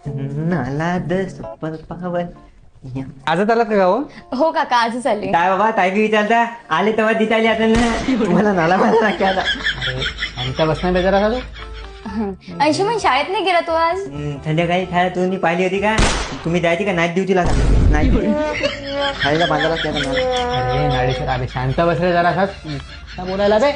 नाला the super पावन. आजच आलात का गाव? हो काका आजच आले. काय बाबा काय बी विचारता आले तेव्हा दिसायला आता ना तुम्हाला नाला बांधला की आता. आमच्या बसण्या बेजार का तू? अंशुमन शाळेत नाही गेला तो आज? संध्याकाळी खायला तुम्ही पाहिली होती का? तुम्ही जायची का नाईट ड्युटीला का? नाईट खायला बांधायला त्याला नाला. अरे नाडेश्वर अरे शांत बसले जरा का बोलायला बे?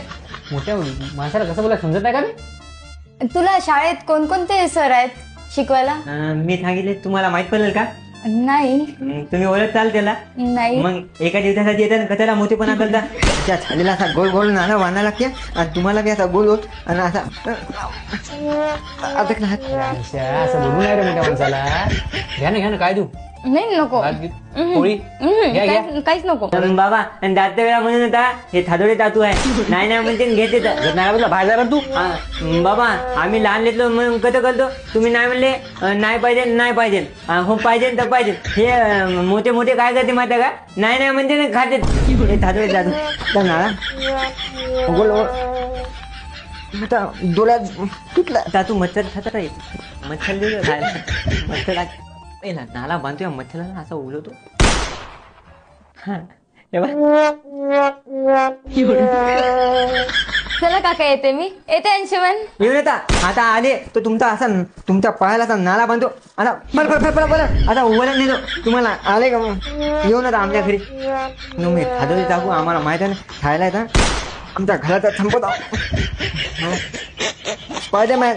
मोठ्या माणसाला कसं बोलायला समजत नाही का बे? तुला शाळेत कोणकोणते सर आहेत शिकवायला? मी सांगितले तुम्हाला माहित पडेल का? नाही. तुम्ही ओळखताल त्याला? नाही. मग एका दिवसासाठी येतात का त्याला मोठेपणा करता त्या छालीला असा गोल गोल नाला बांधायला लागते आणि तुम्हाला बी असा गोल गोल आणि असा असं बोलू नाही रे मोठ्या माणसाला. घ्या ना काय देऊ? नाही नको. पोळी घ्या घ्या. काहीच नको. बाबा आणि दात वेळा म्हणून होता हे थादोडे तातू आहे नाही नाही म्हणते घेते नाही बाहेर तू. बाबा आम्ही लहान लेतलो मग कसं करतो तुम्ही नाही म्हणले नाही पाहिजे नाही पाहिजे हो पाहिजे तर पाहिजे हे मोठे मोठे काय करते माहिती का नाही नाही म्हणते ना खाते हे थादोडे तातू नाळा गोल गोल डोळ्यात तुटला तातू मच्छर खातात आहे मच्छर खायला मच्छर नाला बांधतोय मच्छराला असा उलवतो. चला काका येते मी येते अंशुमन. येऊन येता आता आले तर तुमचा असा तुमच्या पायाला असा नाला बांधतो आता बरं आता उभं नेतो तुम्हाला आले का मग येऊन आता आमच्या घरी मी खादोरी टाकू आम्हाला माहित आहे ना खायला येतात आमच्या घराचा थांबवत स्पायडरमॅन